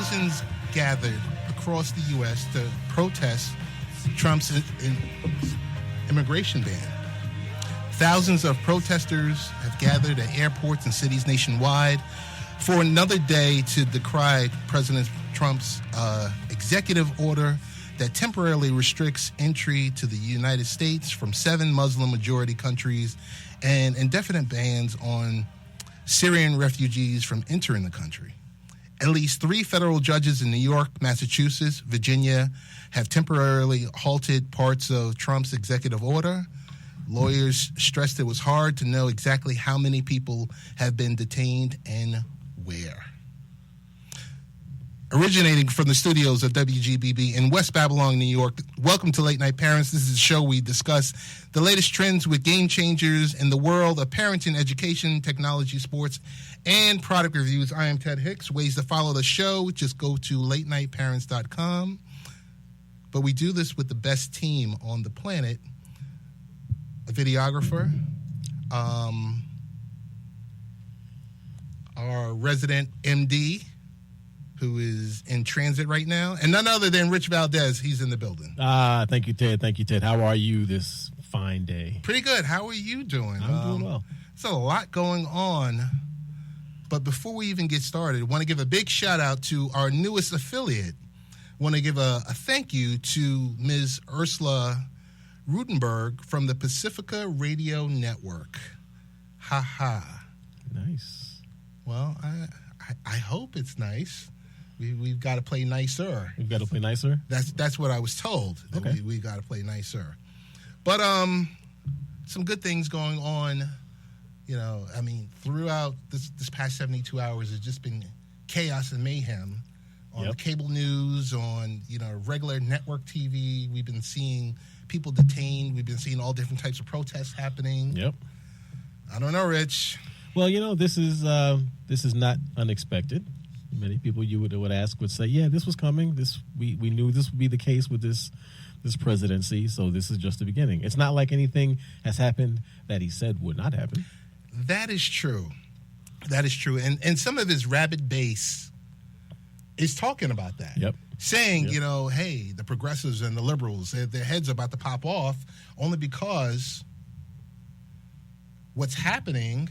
thousands gathered across the U.S. to protest Trump's immigration ban. Thousands of protesters have gathered at airports and cities nationwide for another day to decry President Trump's executive order that temporarily restricts entry to the United States from 7 Muslim-majority countries and indefinite bans on Syrian refugees from entering the country. At least 3 federal judges in New York, Massachusetts, Virginia have temporarily halted parts of Trump's executive order. Lawyers stressed it was hard to know exactly how many people have been detained and where. Originating from the studios of WGBB in West Babylon, New York, welcome to Late Night Parents. This is a show we discuss the latest trends with game changers in the world of parenting, education, technology, sports, and product reviews. I am Ted Hicks. Ways to follow the show, just go to latenightparents.com. But we do this with the best team on the planet, a videographer, our resident MD, who is in transit right now, and none other than Rich Valdez. He's in the building. Thank you, Ted. Thank you, Ted. How are you this fine day? Pretty good. How are you doing? I'm doing well. There's a lot going on, but before we even get started, I want to give a big shout-out to our newest affiliate. I want to give a thank you to Ms. Ursula Rudenberg from the Pacifica Radio Network. Ha ha. Nice. Well, I hope it's nice. We've got to play nicer. We've got to play nicer? That's what I was told. That okay. We got to play nicer. But some good things going on. You know, I mean, throughout this past 72 hours, it's just been chaos and mayhem on the cable news, on, regular network TV. We've been seeing people detained. We've been seeing all different types of protests happening. Yep. I don't know, Rich. Well, this is not unexpected. Many people you would ask would say, yeah, this was coming. We knew this would be the case with this presidency, so this is just the beginning. It's not like anything has happened that he said would not happen. That is true. That is true. And some of his rabid base is talking about that. Yep. Saying, hey, the progressives and the liberals, their heads are about to pop off only because what's happening,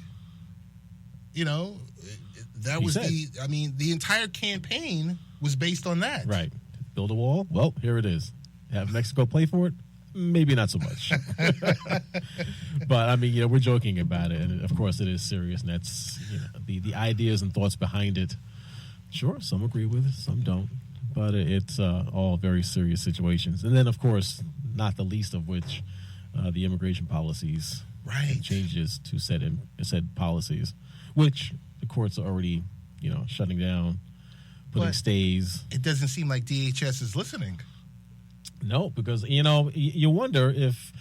that was the entire campaign was based on that. Right. Build a wall? Well, here it is. Have Mexico play for it? Maybe not so much. But, we're joking about it. And, of course, it is serious. And that's, the ideas and thoughts behind it. Sure, some agree with it, some don't. But it's all very serious situations. And then, of course, not the least of which, the immigration policies. Right. And changes to said policies, which the courts are already, shutting down, putting stays. It doesn't seem like DHS is listening. No, because, you wonder if,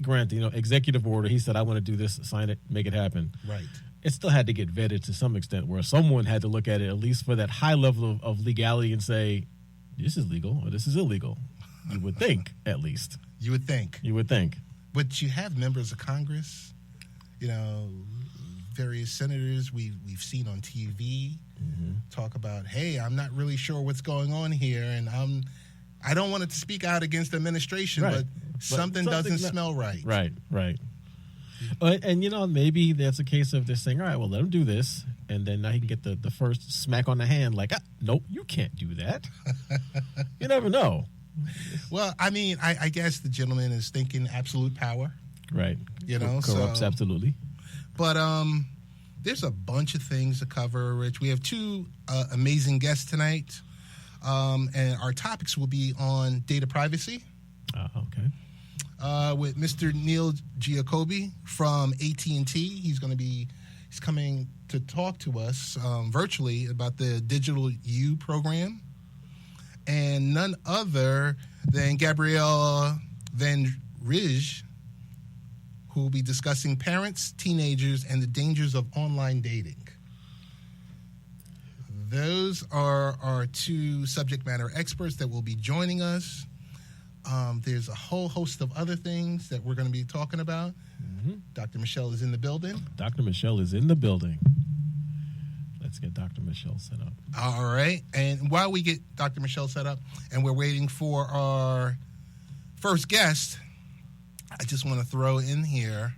granted, executive order, he said, I want to do this, sign it, make it happen. Right. It still had to get vetted to some extent where someone had to look at it, at least for that high level of legality, and say, this is legal or this is illegal. You would think, at least. You would think. You would think. But you have members of Congress, various senators we've seen on TV talk about, hey, I'm not really sure what's going on here, and I don't want to speak out against the administration, but something doesn't smell right. Right. And, maybe that's a case of this saying, all right, well, let him do this, and then now he can get the first smack on the hand, like, nope, you can't do that. You never know. Well, I guess the gentleman is thinking absolute power. Right. Corrupts, so, absolutely. But there's a bunch of things to cover, Rich. We have 2 amazing guests tonight, and our topics will be on data privacy. Okay. With Mr. Neil Giacobbi from AT&T. He's coming to talk to us virtually about the Digital U program. And none other than Gabrielle Van Rij, who will be discussing parents, teenagers, and the dangers of online dating. Those are our 2 subject matter experts that will be joining us. There's a whole host of other things that we're going to be talking about. Dr. Michele is in the building. Dr. Michele is in the building. Let's get Dr. Dr. Michele set up. All right. And while we get Dr. Michele set up and we're waiting for our first guest, I just want to throw in here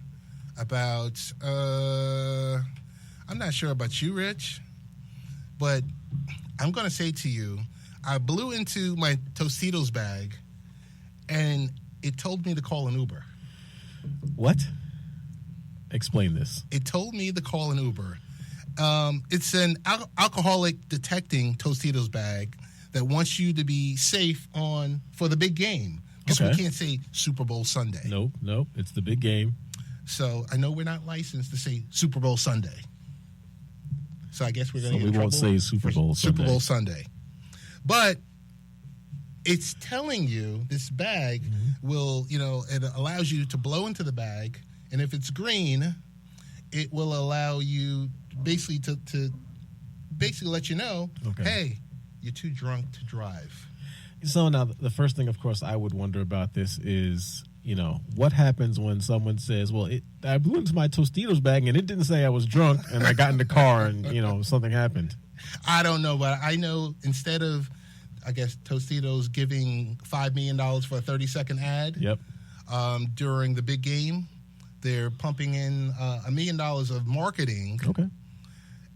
about, I'm not sure about you, Rich, but I'm going to say to you, I blew into my Tostitos bag and it told me to call an Uber. What? Explain this. It told me to call an Uber. It's an alcoholic detecting Tostitos bag that wants you to be safe for the big game. Because we can't say Super Bowl Sunday. Nope. It's the big game. So I know we're not licensed to say Super Bowl Sunday. So I guess we're going to we won't say Super Bowl Sunday. Super Bowl Sunday. But it's telling you this bag will, it allows you to blow into the bag. And if it's green, it will allow you basically to let you know, hey, you're too drunk to drive. So now the first thing, of course, I would wonder about this is, what happens when someone says, well, I blew into my Tostitos bag and it didn't say I was drunk and I got in the car and, something happened. I don't know, but I know instead of, I guess, Tostitos giving $5 million for a 30-second ad during the big game, they're pumping in $1 million of marketing. Okay.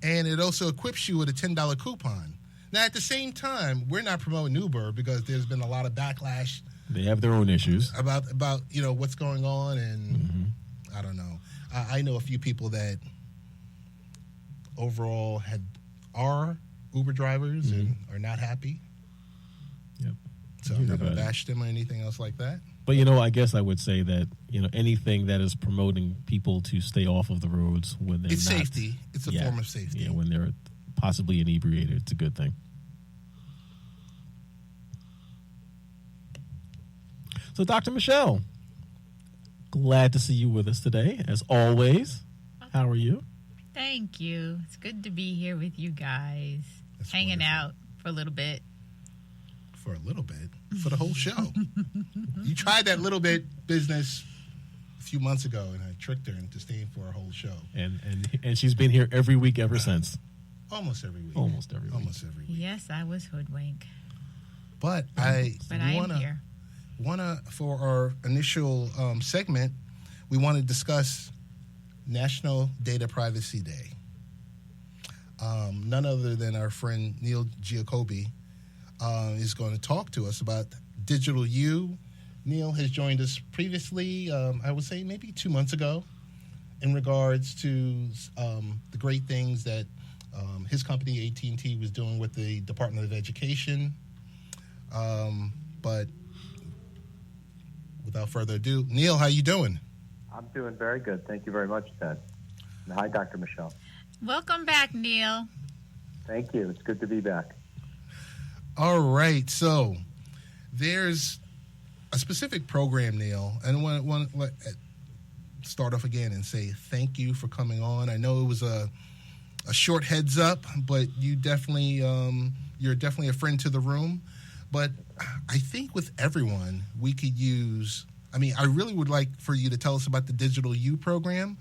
And it also equips you with a $10 coupon. Now, at the same time, we're not promoting Uber because there's been a lot of backlash. They have their own issues. About what's going on, and I don't know. I know a few people that overall are Uber drivers and are not happy. Yep. So I'm not going to bash them or anything else like that. But, I guess I would say that, anything that is promoting people to stay off of the roads when they're it's safety. It's a form of safety. Yeah, when they're possibly inebriated, it's a good thing. So, Dr. Michele, glad to see you with us today, as always. How are you? Thank you. It's good to be here with you guys. That's hanging wonderful. out for a little bit. For a little bit? For the whole show? You tried that little bit business a few months ago, and I tricked her into staying for a whole show. And she's been here every week ever since. Almost every week. Almost every week. Yes, I was hoodwink. But I am here. For our initial segment, we want to discuss National Data Privacy Day. None other than our friend Neil Giacobbi is going to talk to us about Digital U. Neil has joined us previously, I would say maybe 2 months ago, in regards to the great things that his company, AT&T, was doing with the Department of Education. But without further ado, Neil, how you doing? I'm doing very good. Thank you very much, Ted. And hi, Dr. Michele. Welcome back, Neil. Thank you. It's good to be back. All right. So there's a specific program, Neil, and I want to start off again and say thank you for coming on. I know it was a short heads up, but you're definitely a friend to the room. But I think with everyone, we could use, I really would like for you to tell us about the Digital U program.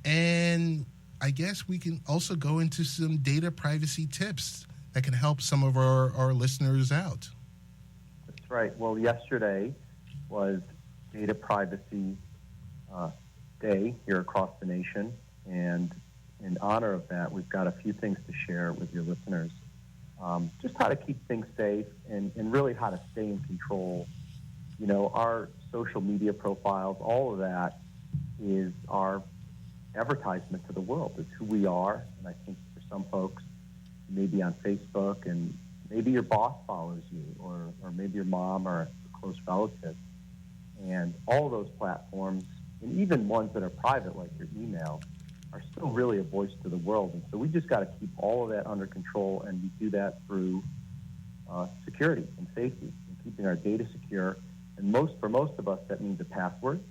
And I guess we can also go into some data privacy tips that can help some of our listeners out. That's right. Well, yesterday was Data Privacy Day here across the nation. And in honor of that, we've got a few things to share with your listeners. Just how to keep things safe and really how to stay in control. Our social media profiles, all of that is our advertisement to the world. It's who we are. And I think for some folks, maybe on Facebook and maybe your boss follows you or maybe your mom or a close relative. And all of those platforms, and even ones that are private like your email, are still really a voice to the world. And so we just got to keep all of that under control, and we do that through security and safety and keeping our data secure. And for most of us, that means a password.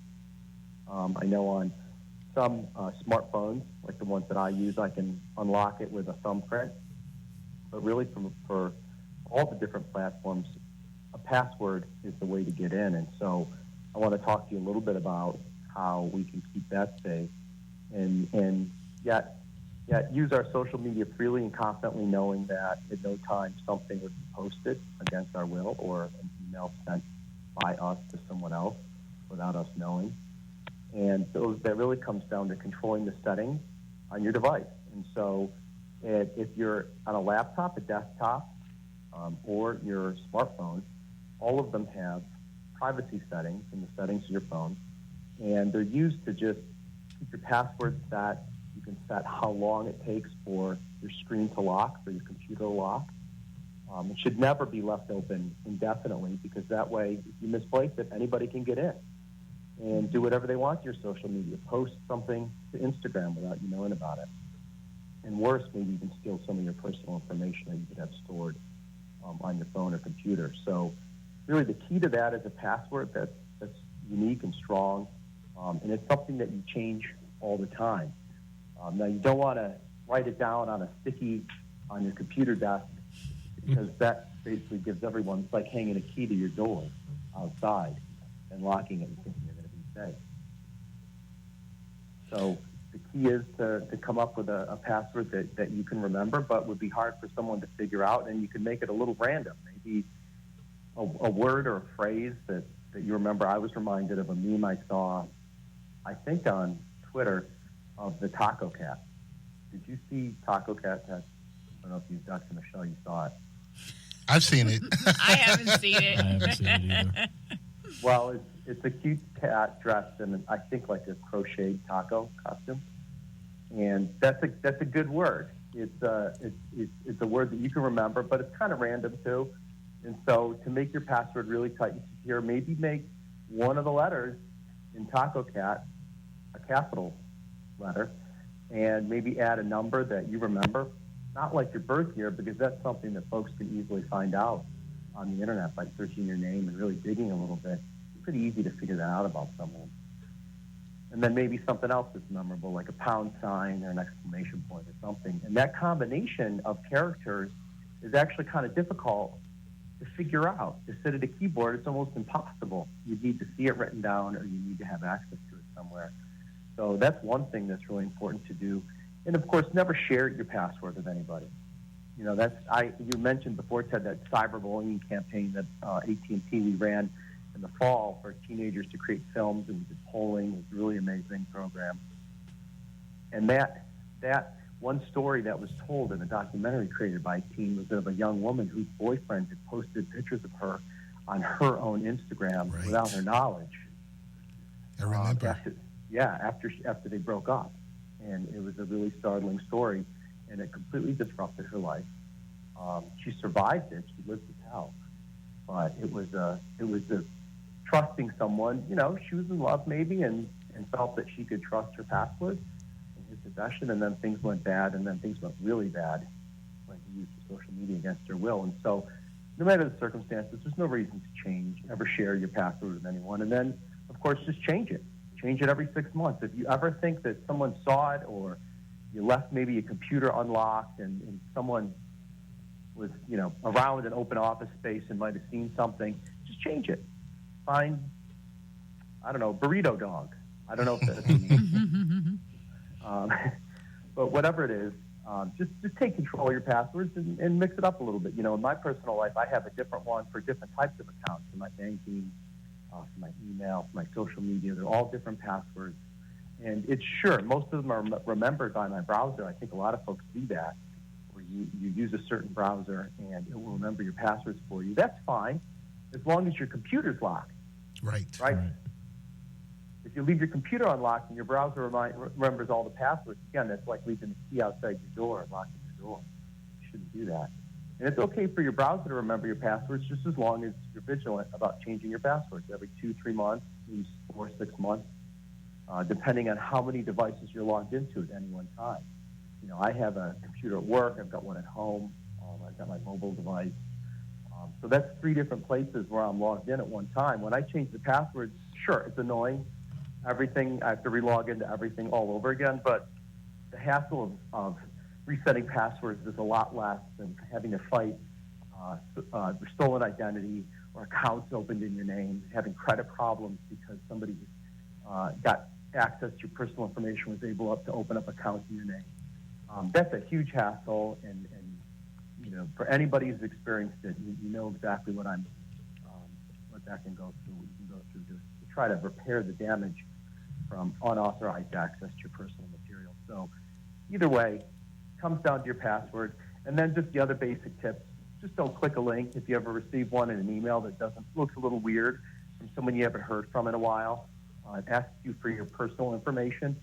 I know on some smartphones, like the ones that I use, I can unlock it with a thumbprint. But really for all the different platforms, a password is the way to get in. And so I want to talk to you a little bit about how we can keep that safe and yet use our social media freely and confidently, knowing that at no time something would be posted against our will or an email sent by us to someone else without us knowing. And that really comes down to controlling the settings on your device. And so if you're on a laptop, a desktop, or your smartphone, all of them have privacy settings in the settings of your phone. And they're used to just keep your password set. You can set how long it takes for your screen to lock, for your computer to lock. It should never be left open indefinitely, because that way, if you misplace it, anybody can get in and do whatever they want to your social media. Post something to Instagram without you knowing about it. And worse, maybe even steal some of your personal information that you could have stored on your phone or computer. So really the key to that is a password that's unique and strong, and it's something that you change all the time. Now, you don't want to write it down on a sticky on your computer desk, because that basically gives everyone, it's like hanging a key to your door outside and locking it and thinking you're going to be safe. So the key is to come up with a password that you can remember, but would be hard for someone to figure out, and you can make it a little random. Maybe a word or a phrase that you remember. I was reminded of a meme I saw, I think on Twitter, of the Taco Cat. Did you see Taco Cat? I don't know if you, Dr. Michele, you saw it. I've seen it. I haven't seen it. I haven't seen it either. Well, it's a cute cat dressed in, I think, like a crocheted taco costume, and that's a good word. It's a word that you can remember, but it's kind of random too. And so, to make your password really tight and secure, maybe make one of the letters in Taco Cat a capital letter, and maybe add a number that you remember, not like your birth year, because that's something that folks can easily find out on the internet by searching your name and really digging a little bit. It's pretty easy to figure that out about someone. And then maybe something else that's memorable, like a pound sign or an exclamation point or something. And that combination of characters is actually kind of difficult to figure out. To sit at a keyboard, it's almost impossible. You need to see it written down, or you need to have access to it somewhere. So that's one thing that's really important to do. And of course, never share your password with anybody. You know, you mentioned before, Ted, that cyberbullying campaign that AT&T we ran in the fall for teenagers to create films, and we did polling. It was a really amazing program. And that one story that was told in a documentary created by a teen was of a young woman whose boyfriend had posted pictures of her on her own Instagram without her knowledge. I remember. After they broke up. And it was a really startling story, and it completely disrupted her life. She survived it. She lived to tell. But it was a trusting someone. You know, she was in love maybe, and felt that she could trust her password in his possession, and then things went bad, and then things went really bad when he used her social media against her will. And so no matter the circumstances, there's no reason to ever share your password with anyone. And then, of course, just change it. Change it every 6 months. If you ever think that someone saw it, or you left maybe a computer unlocked and someone was, around an open office space and might have seen something, just change it. Find, burrito dog. I don't know if that's a name. But whatever it is, just take control of your passwords and mix it up a little bit. In my personal life, I have a different one for different types of accounts, for my banking, for my email, for my social media. They're all different passwords. And it's most of them are remembered by my browser. I think a lot of folks do that, where you use a certain browser and it will remember your passwords for you. That's fine, as long as your computer's locked. Right? If you leave your computer unlocked and your browser remembers all the passwords, again, that's like leaving the key outside your door and locking your door. You shouldn't do that. And it's okay for your browser to remember your passwords, just as long as you're vigilant about changing your passwords every 2-3 months, maybe 4-6 months, depending on how many devices you're logged into at any one time. I have a computer at work, I've got one at home, I've got my mobile device. So that's 3 different places where I'm logged in at one time. When I change the passwords, sure, it's annoying. Everything, I have to relog into everything all over again, but the hassle of resetting passwords is a lot less than having to fight stolen identity or accounts opened in your name, having credit problems because somebody got access to your personal information, was able to open up accounts in your name. That's a huge hassle, and for anybody who's experienced it, you know exactly what that can go through. What you can go through to try to repair the damage from unauthorized access to your personal material. So either way, it comes down to your password, and then just the other basic tips. Just don't click a link if you ever receive one in an email that looks a little weird from someone you haven't heard from in a while. It asks you for your personal information.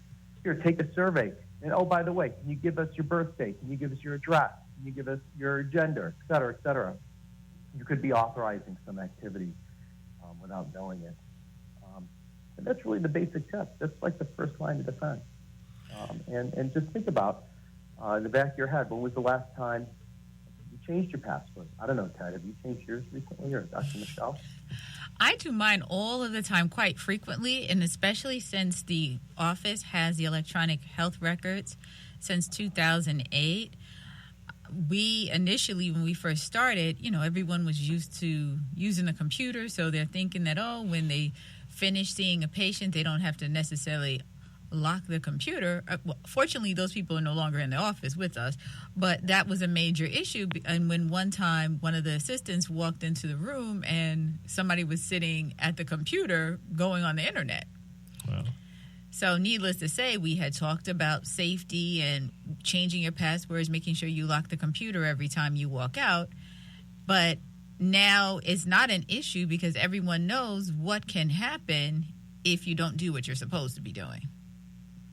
Here, take a survey. And oh, by the way, can you give us your birthday? Can you give us your address? Can you give us your gender, et cetera, et cetera? You could be authorizing some activity without knowing it. And that's really the basic tip. That's like the first line of defense. And just think about, in the back of your head, when was the last time you changed your password? I don't know, Ted. Have you changed yours recently, or Dr. Michele? I do mine all of the time, quite frequently, and especially since the office has the electronic health records since 2008. We initially, when we first started, everyone was used to using a computer, so they're thinking that, when they finish seeing a patient, they don't have to necessarily lock the computer. Well, fortunately, those people are no longer in the office with us, but that was a major issue. And when one time one of the assistants walked into the room and somebody was sitting at the computer going on the internet. Wow. So needless to say, we had talked about safety and changing your passwords, making sure you lock the computer every time you walk out. But now it's not an issue because everyone knows what can happen if you don't do what you're supposed to be doing.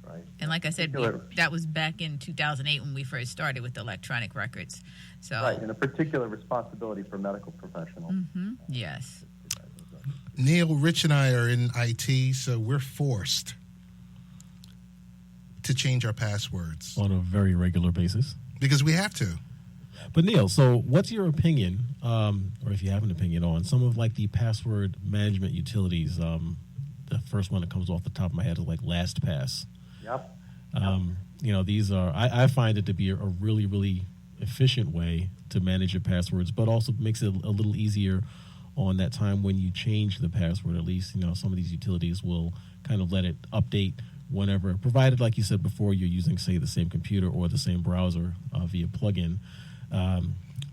Right. And like I said, that was back in 2008 when we first started with the electronic records. So right, and a particular responsibility for medical professionals. Mm-hmm. Yes. Neil, Rich, and I are in IT, so we're forced to change our passwords On a very regular basis. because we have to. But Neil, so what's your opinion, or if you have an opinion on some of like the password management utilities? The first one that comes off the top of my head is like LastPass. Yep. These are, I find it to be a really, really efficient way to manage your passwords, but also makes it a little easier on that time when you change the password. At least, some of these utilities will kind of let it update whenever, provided, like you said before, you're using, say, the same computer or the same browser via plugin.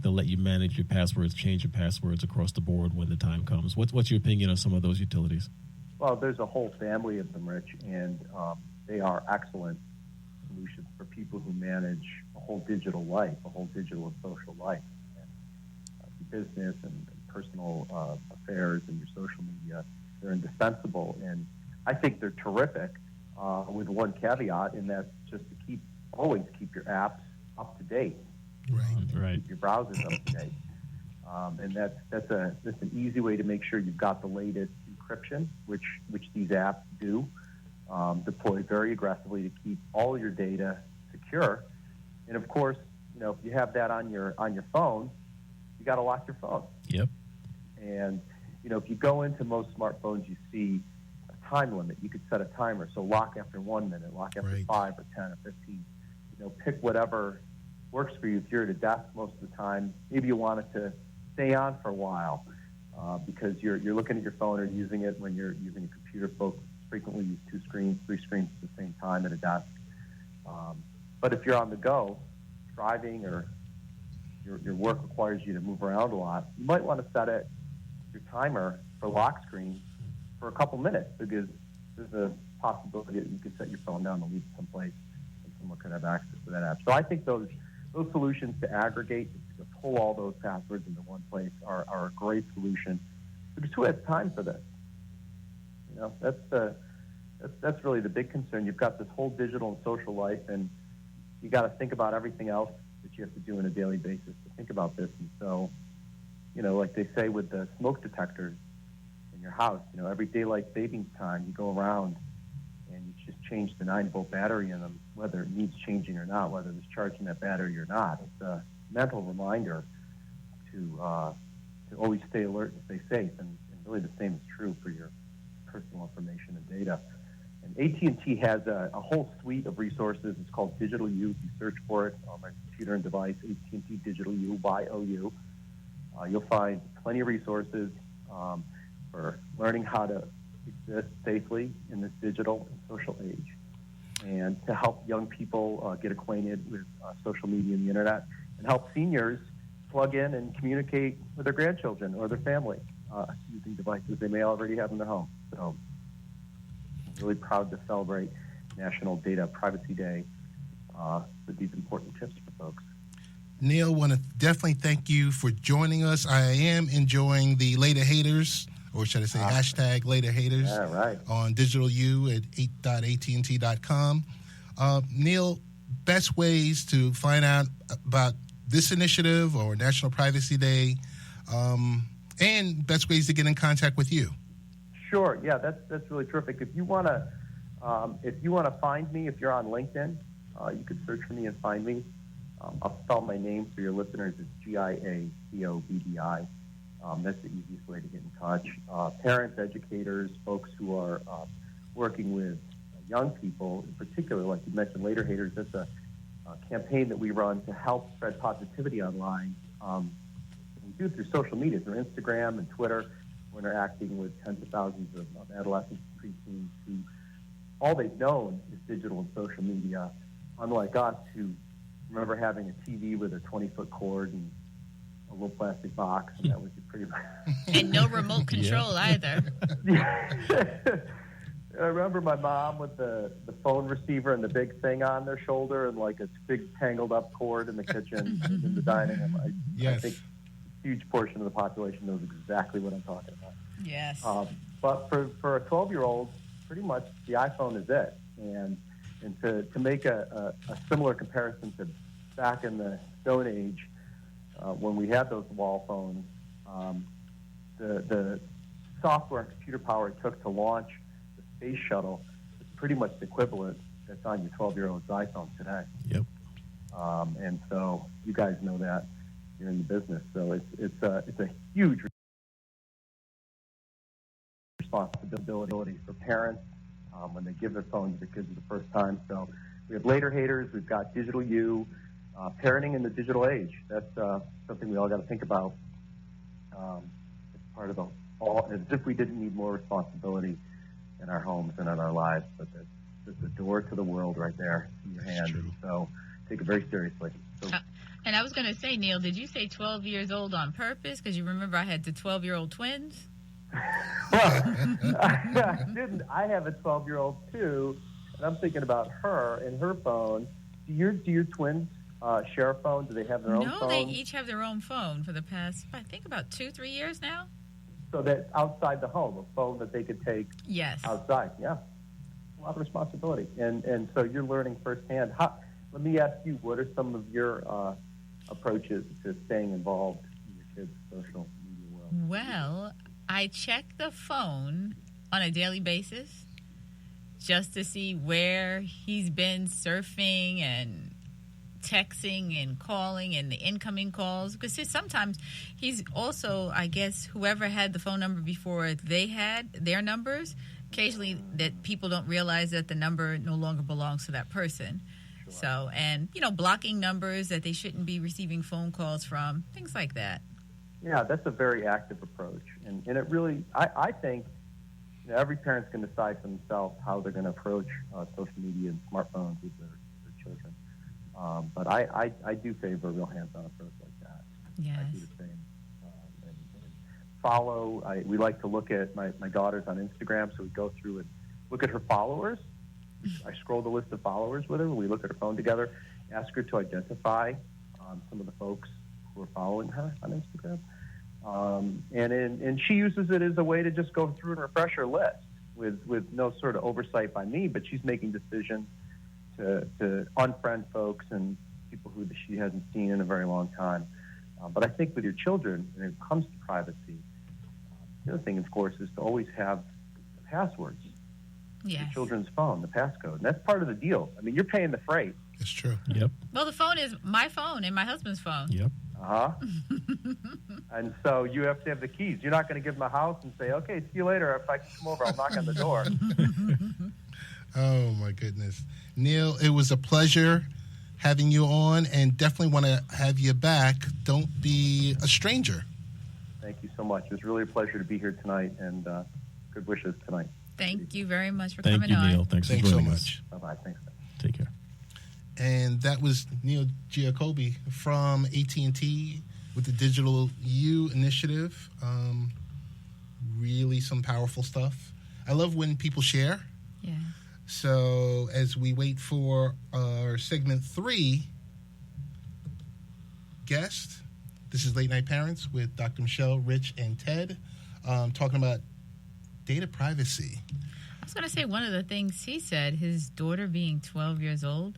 They'll let you manage your passwords, change your passwords across the board when the time comes. What's your opinion on some of those utilities? Well, there's a whole family of them, Rich, and they are excellent solutions for people who manage a whole digital life, a whole digital and social life, and business and personal affairs and your social media. They're indispensable, and I think they're terrific with one caveat, and that's just to always keep your apps up to date. Right. Keep your browsers up to date. And that's an easy way to make sure you've got the latest encryption, which these apps do, deployed very aggressively to keep all your data secure. And of course, if you have that on your phone, you got to lock your phone. Yep. And if you go into most smartphones, you see a time limit. You could set a timer, so lock after 1 minute, lock after Right. 5 or 10 or 15. Pick whatever works for you. If you're at a desk most of the time, maybe you want it to stay on for a while because you're looking at your phone or using it when you're using a computer. Folks frequently use 2 screens, 3 screens at the same time at a desk. But if you're on the go, driving, or your work requires you to move around a lot, you might want to set your timer for lock screen for a couple minutes because there's a possibility that you could set your phone down and leave it someplace and someone could have access to that app. So I think those solutions to aggregate, to pull all those passwords into one place are a great solution. Because who has time for this? That's really the big concern. You've got this whole digital and social life, and you got to think about everything else that you have to do on a daily basis to think about this. And so, like they say with the smoke detectors in your house, every daylight savings time, you go around and you just change the 9-volt battery in them, whether it needs changing or not, whether it's charging that battery or not. It's a mental reminder to always stay alert and stay safe. And really the same is true for your personal information and data. And AT&T has a whole suite of resources. It's called Digital U. If you search for it on my computer and device, AT&T Digital U, YOU. You'll find plenty of resources for learning how to exist safely in this digital and social age. and to help young people get acquainted with social media and the internet, and help seniors plug in and communicate with their grandchildren or their family using devices they may already have in their home. So I'm really proud to celebrate National Data Privacy Day with these important tips for folks. Neil, want to definitely thank you for joining us. I am enjoying the Later Haters, or should I say hashtag Later Haters, on Digital U at 8.AT&T.com. Neil, best ways to find out about this initiative or National Privacy Day, and best ways to get in contact with you. Sure. Yeah, that's really terrific. If you want to find me, if you're on LinkedIn, you could search for me and find me. I'll spell my name for your listeners. It's Giacobbi. That's the easiest way to get in touch. Parents, educators, folks who are working with young people, in particular, like you mentioned, Later Haters. That's a campaign that we run to help spread positivity online. We do it through social media, through Instagram and Twitter. We're interacting with tens of thousands of adolescents and preteens who all they've known is digital and social media, unlike us who remember having a TV with a 20-foot cord and a little plastic box, and that was pretty much... And no remote control either. I remember my mom with the phone receiver and the big thing on their shoulder and like a big tangled up cord in the kitchen in the dining room. I think a huge portion of the population knows exactly what I'm talking about. Yes. But for a 12-year-old, pretty much the iPhone is it. And to make a similar comparison to back in the Stone Age, when we had those wall phones, the software and computer power it took to launch the space shuttle is pretty much the equivalent that's on your 12-year-old's iPhone today. Yep. And so you guys know that you're in the business. So it's a huge responsibility for parents when they give their phone to their kids for the first time. So we have Later Haters, we've got Digital U, parenting in the digital age. That's something we all got to think about. It's part of as if we didn't need more responsibility in our homes and in our lives, but there's a door to the world right there in your hand, and so take it very seriously. So, and I was going to say, Neil, did you say 12 years old on purpose? Because you remember I had the 12-year-old twins? Well, I didn't. I have a 12-year-old too, and I'm thinking about her and her phone. Do your twins share a phone? Do they have their own phone? No, they each have their own phone for the past, I think, about 2-3 years now. So that's outside the home, a phone that they could take outside. Yeah, a lot of responsibility. And so you're learning firsthand. Let me ask you, what are some of your approaches to staying involved in your kids' social media world? Well, I check the phone on a daily basis just to see where he's been surfing and texting and calling and the incoming calls, because sometimes he's also, I guess, whoever had the phone number before they had their numbers, occasionally that people don't realize that the number no longer belongs to that person. Sure. So, and blocking numbers that they shouldn't be receiving phone calls from, things like that. Yeah, that's a very active approach, and it really, I think every parent's going to decide for themselves how they're going to approach social media and smartphones with their children. But I do favor a real hands-on approach like that. Yes. I do the same. And follow. We like to look at my daughter's on Instagram, so we go through and look at her followers. I scroll the list of followers with her. We look at her phone together, ask her to identify some of the folks who are following her on Instagram. And she uses it as a way to just go through and refresh her list with no sort of oversight by me, but she's making decisions to unfriend folks and people who she hasn't seen in a very long time. But I think with your children, when it comes to privacy, the other thing, of course, is to always have the passwords. Yes. Your children's phone, the passcode. And that's part of the deal. I mean, you're paying the freight. It's true. Yep. Well, the phone is my phone and my husband's phone. Yep. Uh-huh. And so you have to have the keys. You're not going to give them a house and say, okay, see you later. If I can come over, I'll knock on the door. Oh, my goodness. Neil, it was a pleasure having you on, and definitely want to have you back. Don't be a stranger. Thank you so much. It was really a pleasure to be here tonight, and good wishes tonight. Thank you very much for coming on. Thank you, Neil. Thanks so for joining much. us. Bye-bye. Thanks. And that was Neil Giacobbi from AT&T with the Digital U initiative. Really some powerful stuff. I love when people share. Yeah. So as we wait for our segment 3 guest, this is Late Night Parents with Dr. Michele, Rich, and Ted, talking about data privacy. I was going to say one of the things he said, his daughter being 12 years old,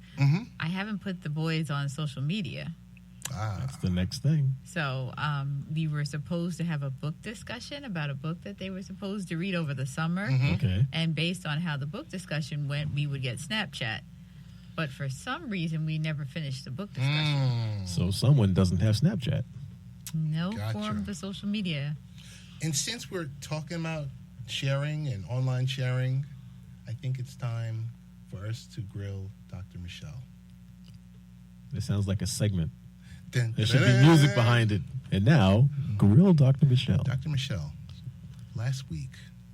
I haven't put the boys on social media. That's the next thing. So we were supposed to have a book discussion about a book that they were supposed to read over the summer. Okay. And based on how the book discussion went, we would get Snapchat. But for some reason, we never finished the book discussion. So someone doesn't have Snapchat. No Gotcha. form of the social media. And since we're talking about sharing and online sharing, I think it's time for us to grill Dr. Michele. It sounds like a segment. Dun, There dun, should be dun. music behind it. And now, grill Dr. Michele. Dr. Michele, last week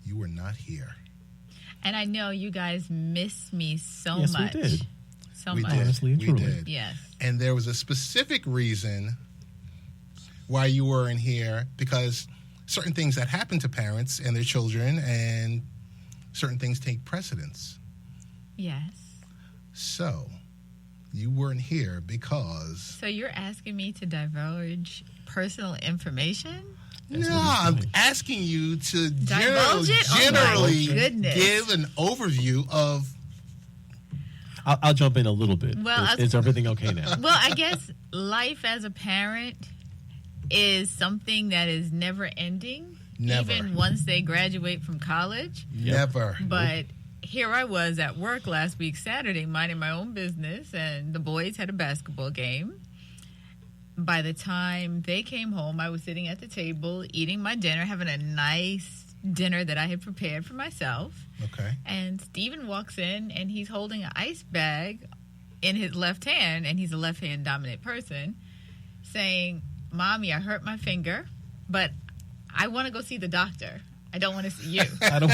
you were not here. And I know you guys miss me so Yes, much. we did. So We much. did. Honestly and We truly. did. Yes. And there was a specific reason why you weren't here, because certain things that happen to parents and their children, and certain things take precedence. Yes. So you weren't here because... So you're asking me to divulge personal information? That's No, what he's I'm doing. asking you to Divulge it? Oh, my generally goodness. give an overview of... I'll jump in a little bit. Well, is everything okay now? Well, I guess life as a parent is something that is never ending. Never. Even once they graduate from college. Never. But here I was at work last week, Saturday, minding my own business, and the boys had a basketball game. By the time they came home, I was sitting at the table, eating my dinner, having a nice dinner that I had prepared for myself. Okay. And Steven walks in, and he's holding an ice bag in his left hand, and he's a left-hand dominant person, saying, "Mommy, I hurt my finger, but I want to go see the doctor. I don't want to see you." I don't.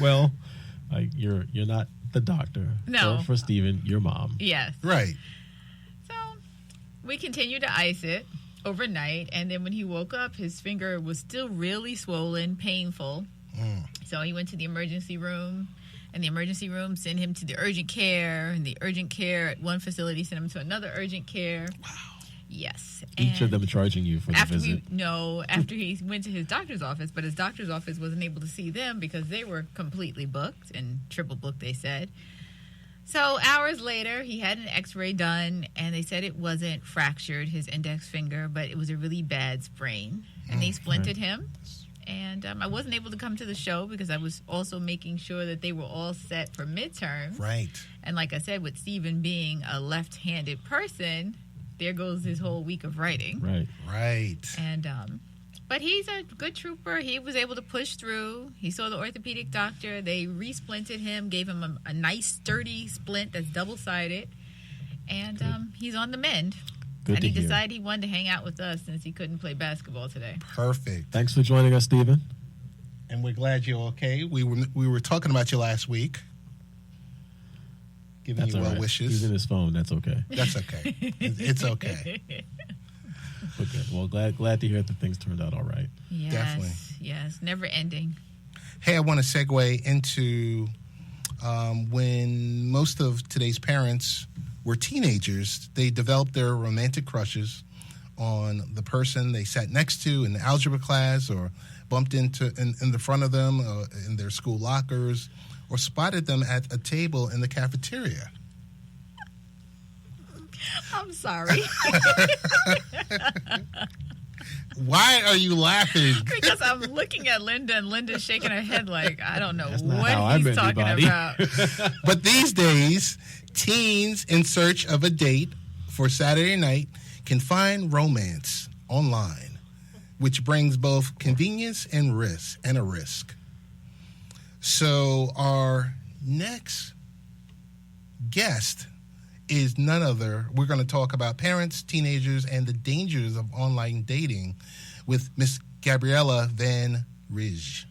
Well, you're not the doctor. No. For Steven, your mom. Yes. Right. So we continued to ice it overnight, and then when he woke up, his finger was still really swollen, painful. So he went to the emergency room, and the emergency room sent him to the urgent care, and the urgent care at one facility sent him to another urgent care. Wow. Yes. Each of And them charging you for the after visit. after he went to his doctor's office, but his doctor's office wasn't able to see them because they were completely booked, and triple booked, they said. So hours later, he had an x-ray done, and they said it wasn't fractured, his index finger, but it was a really bad sprain. And they splinted him. And I wasn't able to come to the show because I was also making sure that they were all set for midterm. Right. And like I said, with Steven being a left-handed person, there goes his whole week of writing. Right. Right. And but he's a good trooper. He was able to push through. He saw the orthopedic doctor. They re-splinted him, gave him a nice sturdy splint that's double-sided, and he's on the mend. Good and to he hear. decided he wanted to hang out with us since he couldn't play basketball today. Perfect. Thanks for joining us, Steven. And we're glad you're okay. We were talking about you last week, giving That's you all well right. wishes. He's in his phone. That's okay. That's okay. It's okay. Okay. Well, glad to hear that things turned out all right. Yes, Definitely. yes, never ending. Hey, I want to segue into when most of today's parents were teenagers, they developed their romantic crushes on the person they sat next to in the algebra class, or bumped into in the front of them in their school lockers, or spotted them at a table in the cafeteria. I'm sorry. Why are you laughing? Because I'm looking at Linda, and Linda's shaking her head like, I don't know That's not how I what he's met talking anybody. about. But these days, teens in search of a date for Saturday night can find romance online, which brings both convenience and a risk. So our next guest is none other. We're going to talk about parents, teenagers, and the dangers of online dating with Miss Gabriella Van Ridge.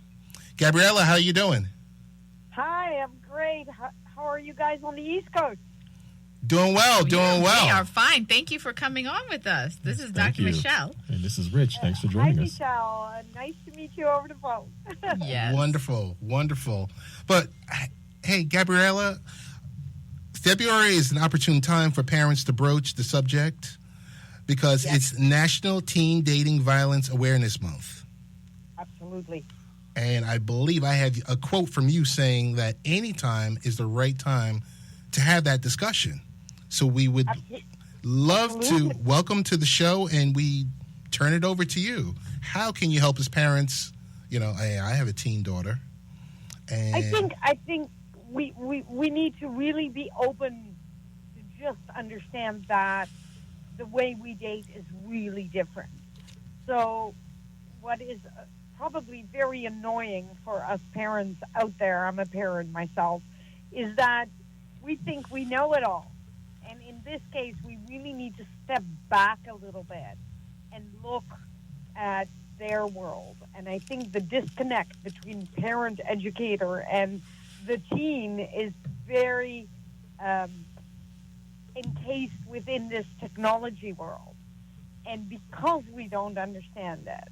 Gabriella, how you doing? Hi, I'm great. How are you guys on the East Coast? Doing well, doing We well. are fine. Thank you for coming on with us. This is Thank Dr. you. Michele. And this is Rich. Thanks for Hi, joining us. Michelle. Nice to meet you over the phone. Yes. Wonderful, wonderful. But hey, Gabriella, February is an opportune time for parents to broach the subject because it's National Teen Dating Violence Awareness Month. Absolutely. And I believe I have a quote from you saying that any time is the right time to have that discussion. So we would love to welcome to the show, and we turn it over to you. How can you help as parents? You know, I have a teen daughter. And I think we need to really be open to just understand that the way we date is really different. So what is probably very annoying for us parents out there, I'm a parent myself, is that we think we know it all. And in this case, we really need to step back a little bit and look at their world. And I think the disconnect between parent, educator, and the teen is very encased within this technology world. And because we don't understand it.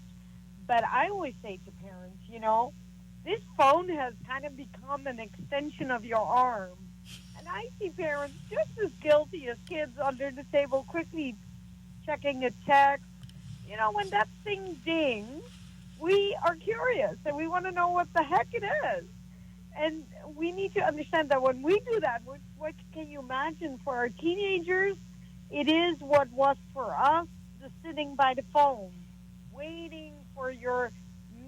But I always say to parents, you know, this phone has kind of become an extension of your arm. And I see parents just as guilty as kids under the table quickly checking a text. You know, when that thing dings, we are curious and we want to know what the heck it is. And we need to understand that when we do that, what can you imagine for our teenagers? It is what was for us, the sitting by the phone, waiting for your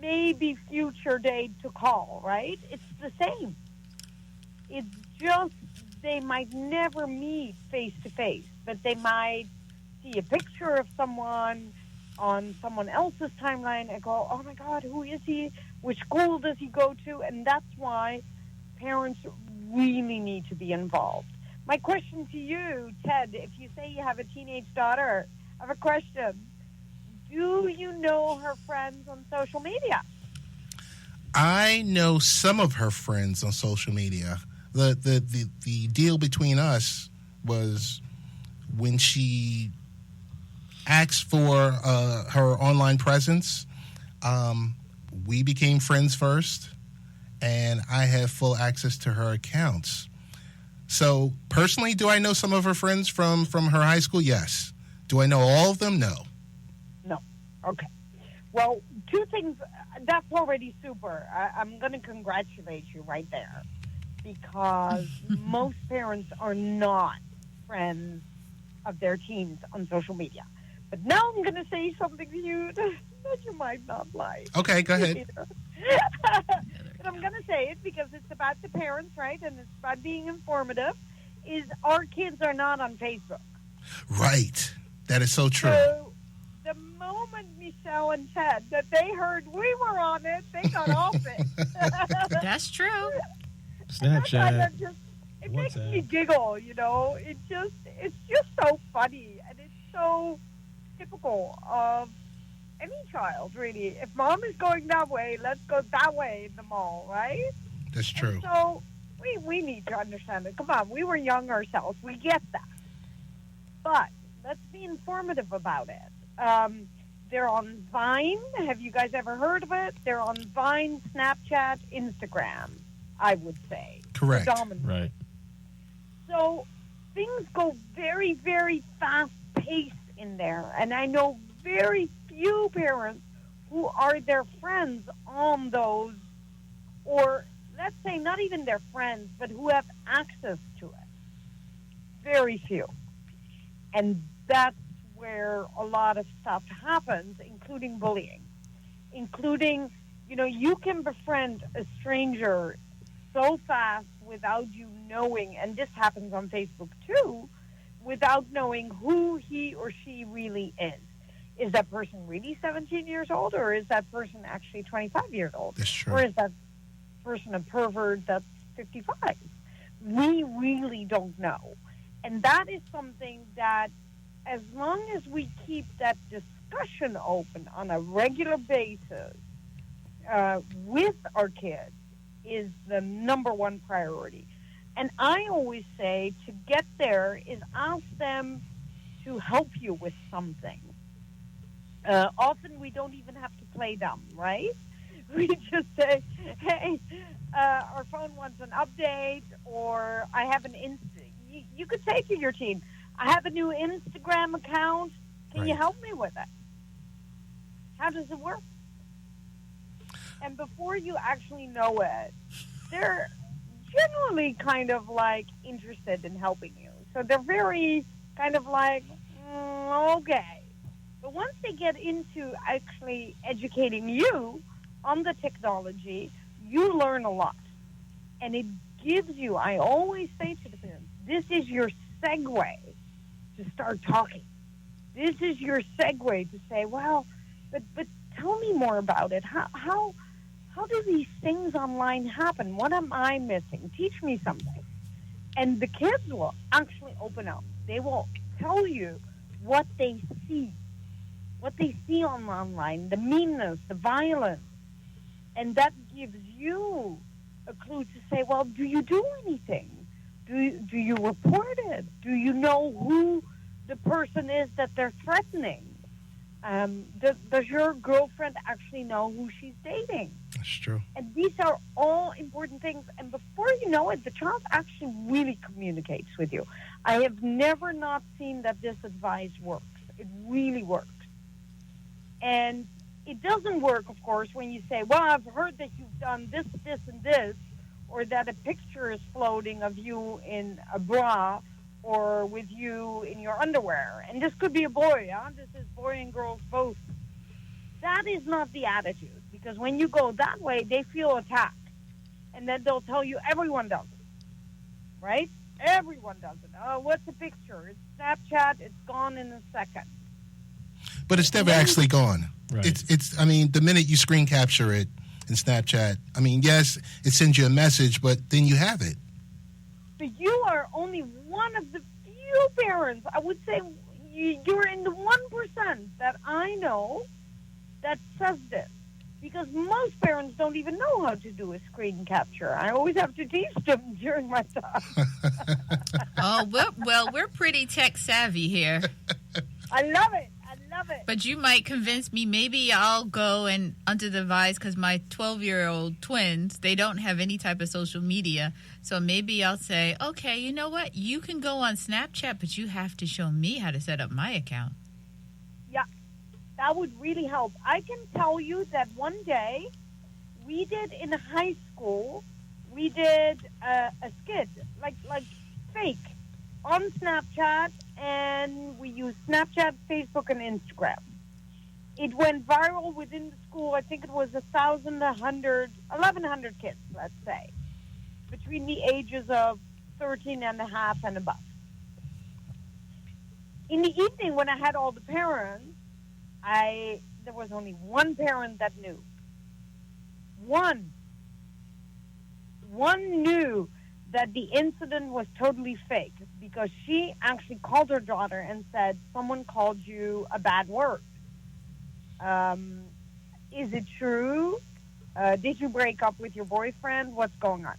maybe future date to call, right? It's the same. It's just they might never meet face to face, but they might see a picture of someone on someone else's timeline and go, oh my God, who is he? Which school does he go to? And that's why parents really need to be involved. My question to you, Ted, if you say you have a teenage daughter, I have a question. Do you know her friends on social media? I know some of her friends on social media. The deal between us was when she asked for her online presence, we became friends first, and I have full access to her accounts. So personally, do I know some of her friends from her high school? Yes. Do I know all of them? No. No. Okay. Well, two things. That's already super. I'm going to congratulate you right there, because most parents are not friends of their teens on social media. But now I'm going to say something to you that you might not like. Okay, go ahead. But I'm going to say it because it's about the parents, right? And it's about being informative. Is our kids are not on Facebook. Right. That is so true. So the moment Michelle and Ted that they heard we were on it, they got off it. That's true. Snapchat. It makes me giggle, you know. It's just so funny, and it's so typical of any child, really. If mom is going that way, let's go that way in the mall, right? That's true. And so we need to understand it. Come on, we were young ourselves. We get that. But let's be informative about it. They're on Vine. Have you guys ever heard of it? They're on Vine, Snapchat, Instagram, I would say. Correct. Predominantly. Right. So things go very, very fast-paced in there. And I know very few parents who are their friends on those, or let's say not even their friends, but who have access to it. Very few. And that's where a lot of stuff happens, including bullying. Including, you know, you can befriend a stranger so fast without you knowing, and this happens on Facebook too, without knowing who he or she really is. Is that person really 17 years old, or is that person actually 25 years old? That's true. Or is that person a pervert that's 55? We really don't know. And that is something that, as long as we keep that discussion open on a regular basis with our kids, is the number one priority. And I always say to get there is ask them to help you with something. Often we don't even have to play dumb, right? We just say, hey, our phone wants an update, or I have an you could say to your team, I have a new Instagram account. Can you help me with it? How does it work? And before you actually know it, they're generally kind of like interested in helping you. So they're very kind of like, okay. But once they get into actually educating you on the technology, you learn a lot. And it gives you, I always say to the parents, this is your segue to start talking. This is your segue to say, well, but tell me more about it. How do these things online happen? What am I missing? Teach me something. And the kids will actually open up. They will tell you what they see online, the meanness, the violence. And that gives you a clue to say, well, do you do anything? Do you report it? Do you know who the person is that they're threatening? Does your girlfriend actually know who she's dating? That's true. And these are all important things. And before you know it, the child actually really communicates with you. I have never not seen that this advice works. It really works. And it doesn't work, of course, when you say, well, I've heard that you've done this, this, and this, or that a picture is floating of you in a bra or with you in your underwear. And this could be a boy, huh? This is boy and girls both. That is not the attitude, because when you go that way, they feel attacked. And then they'll tell you everyone does it, right? Everyone does it. Oh, what's the picture? It's Snapchat. It's gone in a second. But it's never actually gone. Right. It's. I mean, the minute you screen capture it in Snapchat, I mean, yes, it sends you a message, but then you have it. But you are only one of the few parents, I would say you're in the 1% that I know that says this. Because most parents don't even know how to do a screen capture. I always have to teach them during my talk. We're pretty tech savvy here. I love it. I love it. But you might convince me. Maybe I'll go and under the vise, because my 12-year-old twins, they don't have any type of social media. So maybe I'll say, okay, you know what? You can go on Snapchat, but you have to show me how to set up my account. Yeah, that would really help. I can tell you that one day we did in high school, we did a skit, like fake, on Snapchat, and we used Snapchat, Facebook, and Instagram. It went viral within the school. I think it was 1,100 kids, let's say, between the ages of 13 and a half and above. In the evening, when I had all the parents, there was only one parent that knew. One knew that the incident was totally fake, because she actually called her daughter and said, someone called you a bad word. Is it true? Did you break up with your boyfriend? What's going on?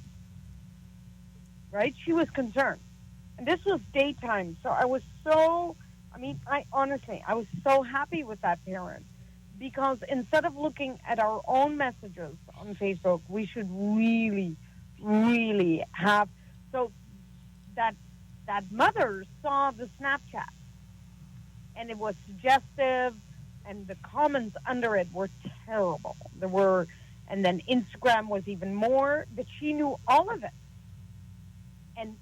Right? She was concerned. And this was daytime, so I was so happy with that parent, because instead of looking at our own messages on Facebook, we should really, really have, so that mother saw the Snapchat, and it was suggestive, and the comments under it were terrible. And then Instagram was even more, but she knew all of it. And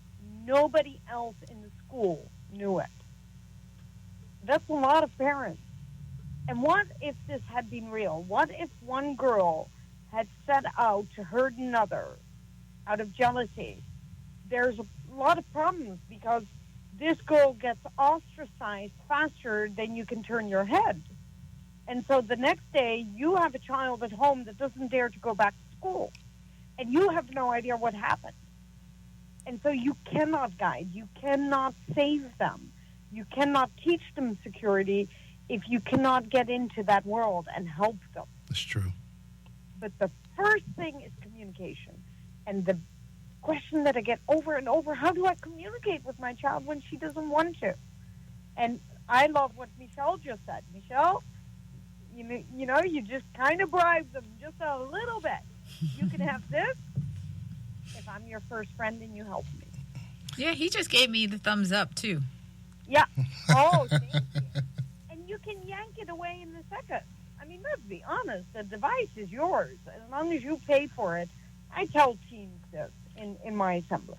nobody else in the school knew it. That's a lot of parents. And what if this had been real? What if one girl had set out to hurt another out of jealousy? There's a lot of problems, because this girl gets ostracized faster than you can turn your head. And so the next day, you have a child at home that doesn't dare to go back to school. And you have no idea what happened. And so you cannot guide. You cannot save them. You cannot teach them security if you cannot get into that world and help them. That's true. But the first thing is communication. And the question that I get over and over, how do I communicate with my child when she doesn't want to? And I love what Michele just said. Michele, you just kind of bribe them just a little bit. You can have this if I'm your first friend and you help me. Yeah, he just gave me the thumbs up, too. Yeah. Oh, thank you. And you can yank it away in a second. I mean, let's be honest. The device is yours as long as you pay for it. I tell teens this in my assembly.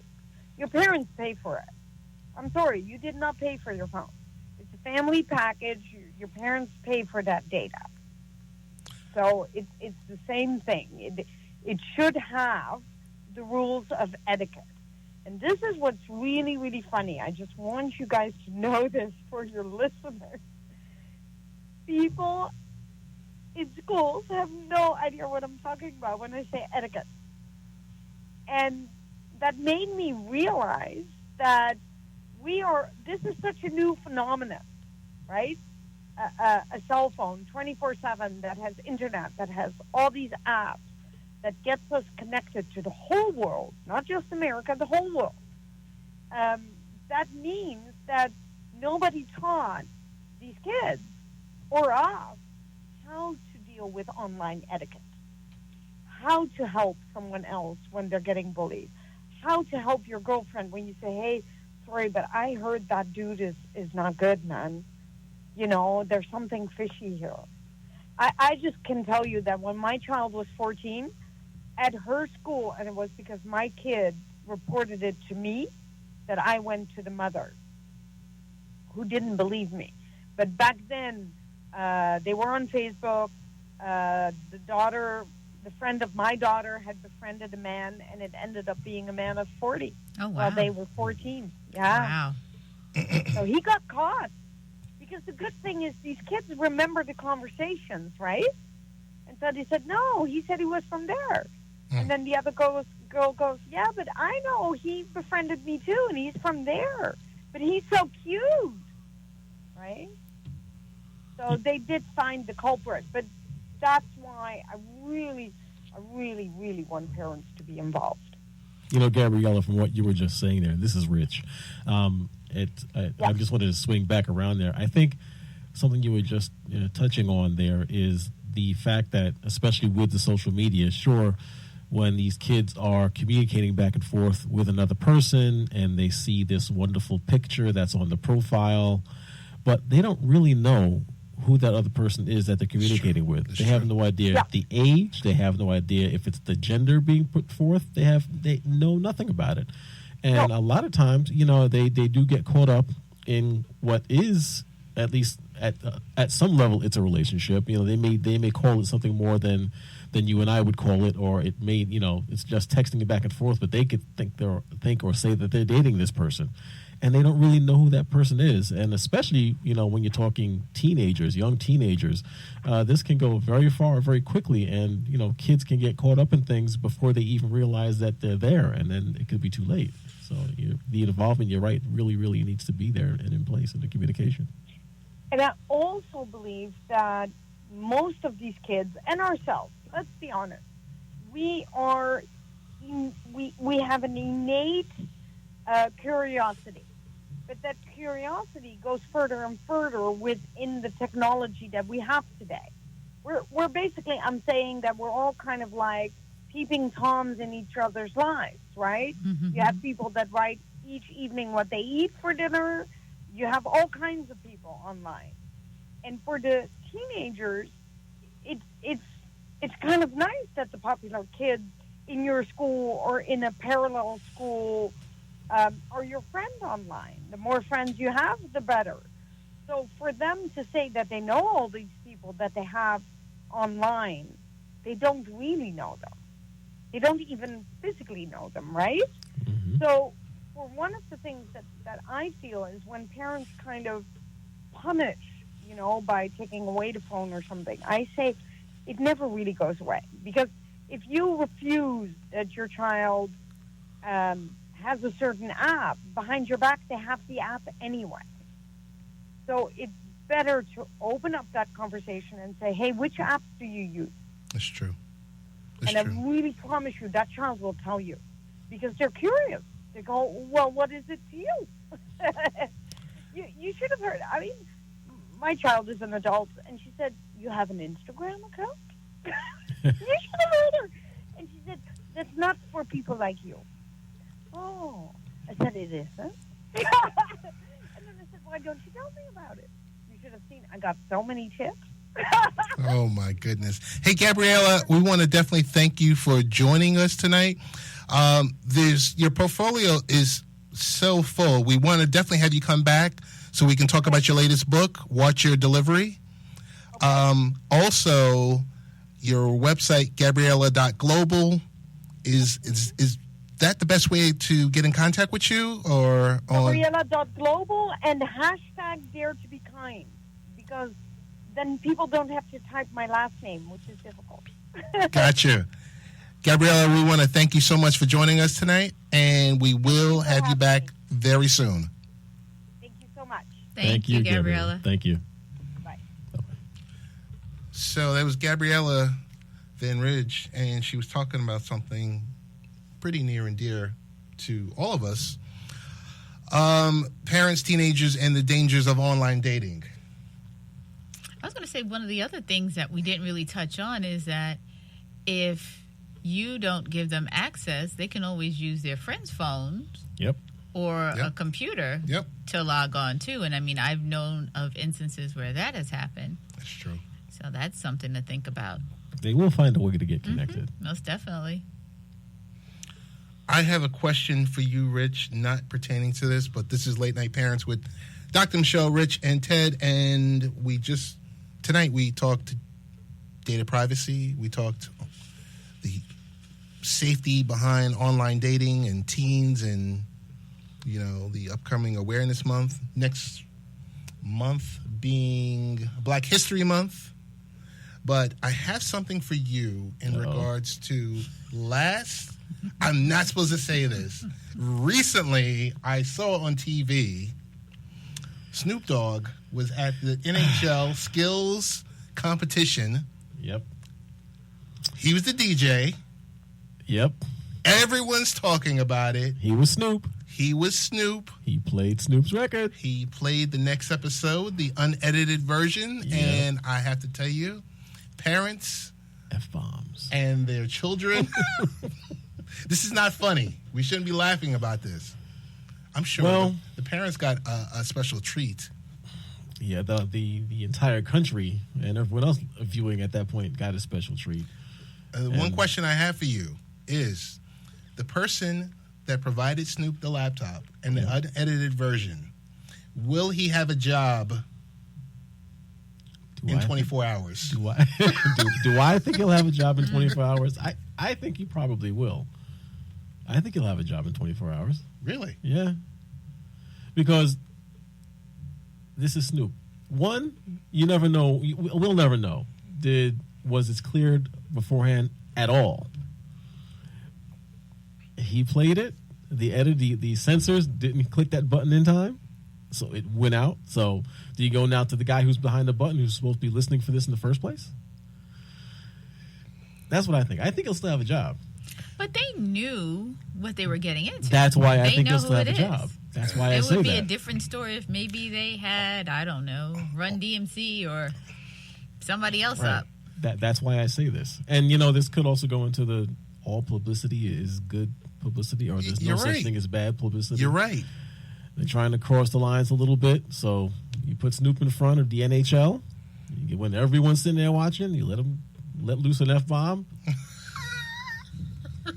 Your parents pay for it. I'm sorry, you did not pay for your phone. It's a family package. Your parents pay for that data. So it's the same thing. It should have the rules of etiquette. And this is what's really, really funny. I just want you guys to know this for your listeners. People in schools have no idea what I'm talking about when I say etiquette. And that made me realize that this is such a new phenomenon, right? A cell phone 24/7 that has internet, that has all these apps, that gets us connected to the whole world, not just America, the whole world. That means that nobody taught these kids or us how to deal with online etiquette, how to help someone else when they're getting bullied, how to help your girlfriend when you say, hey, sorry, but I heard that dude is not good, man. There's something fishy here. I just can tell you that when my child was 14, at her school, and it was because my kid reported it to me, that I went to the mother, who didn't believe me. But back then, they were on Facebook. The friend of my daughter had befriended a man, and it ended up being a man of 40. Oh, wow. While they were 14. Yeah. Wow. So he got caught. Because the good thing is these kids remember the conversations, right? And so they said, no, he said he was from there. And then the other girl goes, yeah, but I know he befriended me too, and he's from there. But he's so cute, right? So they did find the culprit. But that's why I really, really want parents to be involved. Gabriella, from what you were just saying there, this is rich. I just wanted to swing back around there. I think something you were just touching on there is the fact that, especially with the social media, sure, when these kids are communicating back and forth with another person and they see this wonderful picture that's on the profile, but they don't really know who that other person is that they're communicating with. They have no idea the age. They have no idea if it's the gender being put forth. They know nothing about it. And a lot of times, they do get caught up in what is, at least at some level, it's a relationship. They may call it something more than you and I would call it, or it may, it's just texting it back and forth. But they could think or say that they're dating this person, and they don't really know who that person is. And especially, when you're talking teenagers, young teenagers, this can go very far, very quickly, and kids can get caught up in things before they even realize that they're there, and then it could be too late. So the involvement, you're right, really, really needs to be there and in place in the communication. And I also believe that most of these kids, and ourselves, let's be honest, we have an innate curiosity. But that curiosity goes further and further within the technology that we have today. We're basically, I'm saying that we're all kind of like peeping Toms in each other's lives, right? Mm-hmm. You have people that write each evening what they eat for dinner. You have all kinds of people online. And for the teenagers, it's kind of nice that the popular kids in your school or in a parallel school are your friend online. The more friends you have, the better. So for them to say that they know all these people that they have online, they don't really know them. They don't even physically know them, right? Mm-hmm. So for one of the things that I feel is when parents kind of punish, by taking away the phone or something, I say it never really goes away. Because if you refuse that your child has a certain app, behind your back they have the app anyway. So it's better to open up that conversation and say, hey, which apps do you use? That's true. And I really promise you that child will tell you because they're curious. They go, well, what is it to you? You should have heard. I mean, my child is an adult, and she said, you have an Instagram account? You should have heard her. And she said, that's not for people like you. Oh. I said, it isn't? And then I said, why don't you tell me about it? You should have seen. I got so many tips. Oh, my goodness. Hey, Gabriella, we want to definitely thank you for joining us tonight. Your portfolio is so full. We want to definitely have you come back so we can talk about your latest book, Watch Your Delivery. Okay. Also, your website, Gabriella.global, is that the best way to get in contact with you? Or Gabriella.global and hashtag Dare to Be Kind, because then people don't have to type my last name, which is difficult. Gotcha. Gabriella, we want to thank you so much for joining us tonight, and we will have you back very soon. Thank you so much. Thank you, Gabriella. Thank you. Bye. So that was Gabriella Van Ridge, and she was talking about something pretty near and dear to all of us. Parents, teenagers, and the dangers of online dating. I was going to say one of the other things that we didn't really touch on is that if you don't give them access, they can always use their friends' phones. Yep. Or a computer to log on to. And I mean, I've known of instances where that has happened. That's true. So that's something to think about. They will find a way to get connected. Mm-hmm. Most definitely. I have a question for you, Rich, not pertaining to this, but this is Late Night Parents with Dr. Michele, Rich, and Ted. And tonight we talked data privacy. We talked the safety behind online dating and teens and, the upcoming Awareness Month. Next month being Black History Month. But I have something for you in regards to I'm not supposed to say this. Recently, I saw on TV, Snoop Dogg was at the NHL skills competition. Yep. He was the DJ. Yep. Everyone's talking about it. He was Snoop. He was Snoop. He played Snoop's record. He played the next episode, the unedited version. Yep. And I have to tell you, parents F-bombs and their children. This is not funny. We shouldn't be laughing about this. I'm sure the parents got a special treat. Yeah, the entire country and everyone else viewing at that point got a special treat. One question I have for you is, the person that provided Snoop the laptop and the unedited version, will he have a job in 24 hours? Do I do I think he'll have a job in 24 hours? I think he probably will. I think he'll have a job in 24 hours. Really? Yeah. Because this is Snoop. One, you never know. We'll never know. Was it cleared beforehand at all? He played it. The censors didn't click that button in time, so it went out. So do you go now to the guy who's behind the button who's supposed to be listening for this in the first place? That's what I think. I think he'll still have a job. But they knew what they were getting into. That's why I think he'll still have a job. That's why I say that. It would be a different story if maybe they had, I don't know, Run DMC or somebody else up. That's why I say this. And, this could also go into the all publicity is good publicity, or there's no such thing as bad publicity. You're right. They're trying to cross the lines a little bit. So you put Snoop in front of the NHL. When everyone's sitting there watching, you let loose an F-bomb.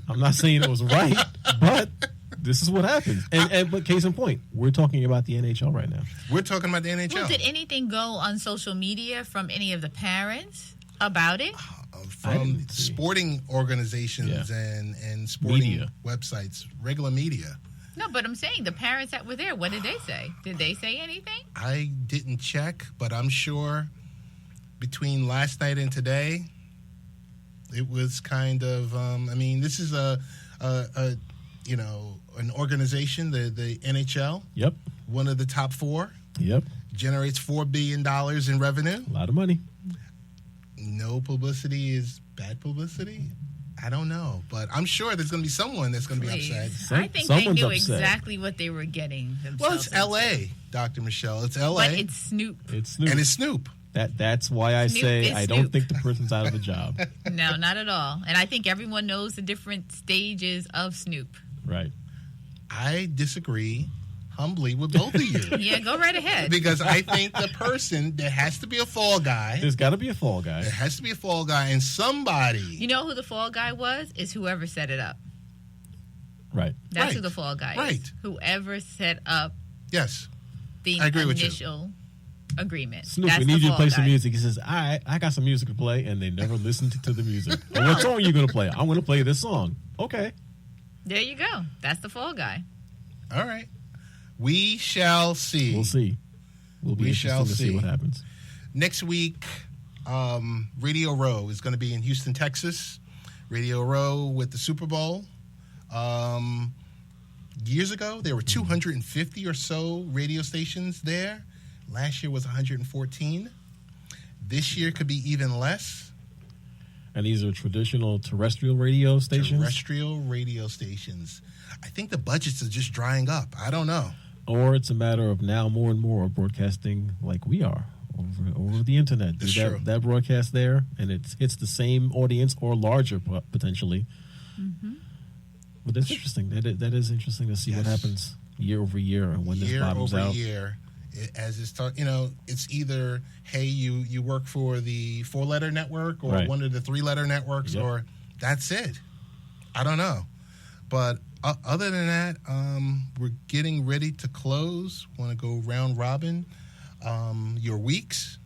I'm not saying it was right, but this is what happens. But case in point, we're talking about the NHL right now. We're talking about the NHL. Well, did anything go on social media from any of the parents about it? From sporting organizations and sporting media websites, regular media. No, but I'm saying the parents that were there, what did they say? Did they say anything? I didn't check, but I'm sure between last night and today, it was kind of. This is an organization, the NHL. Yep. One of the top four. Yep. Generates $4 billion in revenue. A lot of money. No publicity is bad publicity. I don't know, but I'm sure there's going to be someone that's going to be Please. upset. I think they Someone's knew upset. exactly what they were getting themselves Well, it's into. L.A., Dr. Michelle. It's L.A. But it's Snoop. It's Snoop. and it's Snoop. That's why I Snoop say is I don't Snoop. think the person's out of a job. No, not at all. And I think everyone knows the different stages of Snoop. Right. I disagree humbly with both of you. Yeah, go right ahead. Because I think the person, there has to be a fall guy. There's got to be a fall guy. There has to be a fall guy, and somebody. You know who the fall guy was? Is whoever set it up. Right. That's who Right. the fall guy is. Right. Whoever set up Yes. the I agree with you. initial agreement. Snoop, That's we the need you to fall play some guy. music. He says, I got some music to play, and they never listened to the music. Well, what song are you going to play? I'm going to play this song. Okay. There you go. That's the fall guy. All right. We shall see. We'll see. We'll be We interested shall to see see. what happens. Next week, Radio Row is going to be in Houston, Texas. Radio Row with the Super Bowl. Years ago, there were 250 or so radio stations there. Last year was 114. This year could be even less. And these are traditional terrestrial radio stations? Terrestrial radio stations. I think the budgets are just drying up. I don't know. Or it's a matter of now more and more broadcasting like we are over the internet. That's Do true. that broadcast there, and it's the same audience or larger potentially. Mm-hmm. But that's interesting. That is interesting to see what Yes. happens year over year and when this Year bottoms over out. year, as it's it's either, hey, you work for the 4-letter network or Right. one of the 3-letter networks, Yep. or that's it. I don't know. But other than that, we're getting ready to close. Want to go round robin. Your weeks,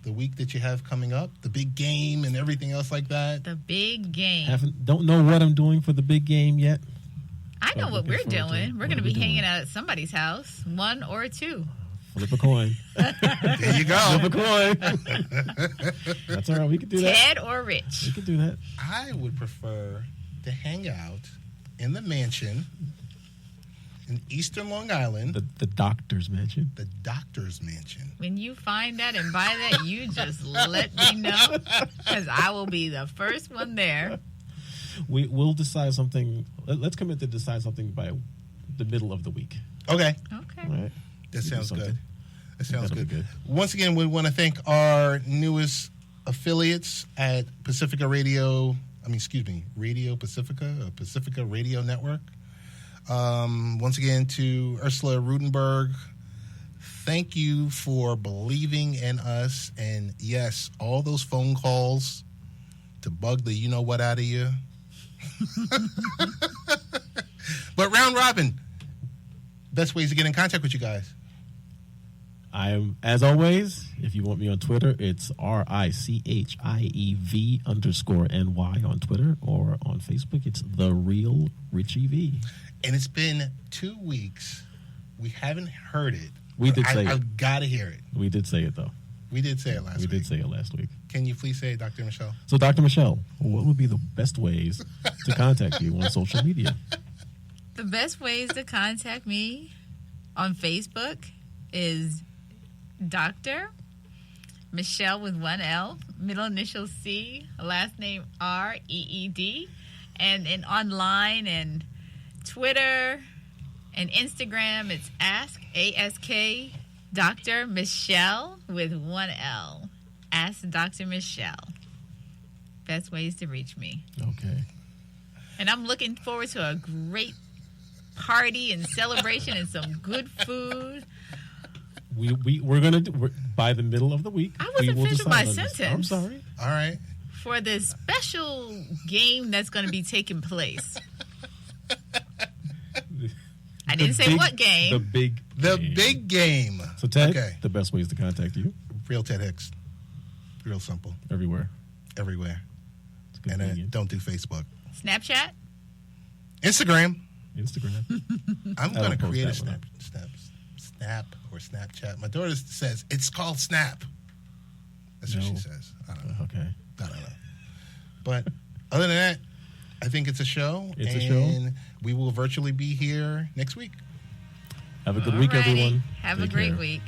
the week that you have coming up, the big game and everything else like that. The big game. Don't know what I'm doing for the big game yet. I know But what looking we're forward to it. doing. We're What going to are we be hanging doing? out at somebody's house, 1 or 2. Flip a coin. There you go. Flip a coin. That's all right. We can do that. Ted or Rich. We can do that. I would prefer to hang out in the mansion in Eastern Long Island, The doctor's mansion. the doctor's mansion. When you find that and buy that, you just let me know, because I will be the first one there. We'll decide something. Let's commit to decide something by the middle of the week. Okay, Okay. All right. that sounds something. good. That sounds That'll good. be good. Once again, we want to thank our newest affiliates at Pacifica Radio. Radio Pacifica, or Pacifica Radio Network. Once again, to Ursula Rudenberg, thank you for believing in us. And yes, all those phone calls to bug the you-know-what out of you. But round robin, best ways to get in contact with you guys. I am, as always, if you want me on Twitter, it's RICHIEV_NY on Twitter, or on Facebook, it's The Real Richie V. And it's been 2 weeks. We haven't heard it. We did say it. I've got to hear it. We did say it, though. We did say it last We week. did say it last week. Can you please say it, Dr. Michelle? So, Dr. Michelle, what would be the best ways to contact you on social media? The best ways to contact me on Facebook is Dr. Michelle with 1 L, middle initial C, last name REED, and online and Twitter and Instagram, it's Ask Dr. Michelle with 1 L. Ask Dr. Michelle. Best ways to reach me. Okay. And I'm looking forward to a great party and celebration and some good food. We're going to, by the middle of the week, I wasn't we will finished with decide my on this. sentence. I'm sorry. All right. For this special game that's going to be taking place. I didn't say what game. The big The game. big game. So, Ted, Okay. the best ways to contact you? Real Ted Hicks. Real simple. Everywhere. Everywhere. It's And convenient. don't do Facebook. Snapchat? Instagram. Instagram. I'm I going to don't post create a that one. Snap or Snapchat. My daughter says it's called Snap. That's what No. she says. I don't know. Okay. I don't know. But other than that, I think it's a show. It's a show. And we will virtually be here next week. Have a good week, Alrighty. everyone. Have a Take great care. week.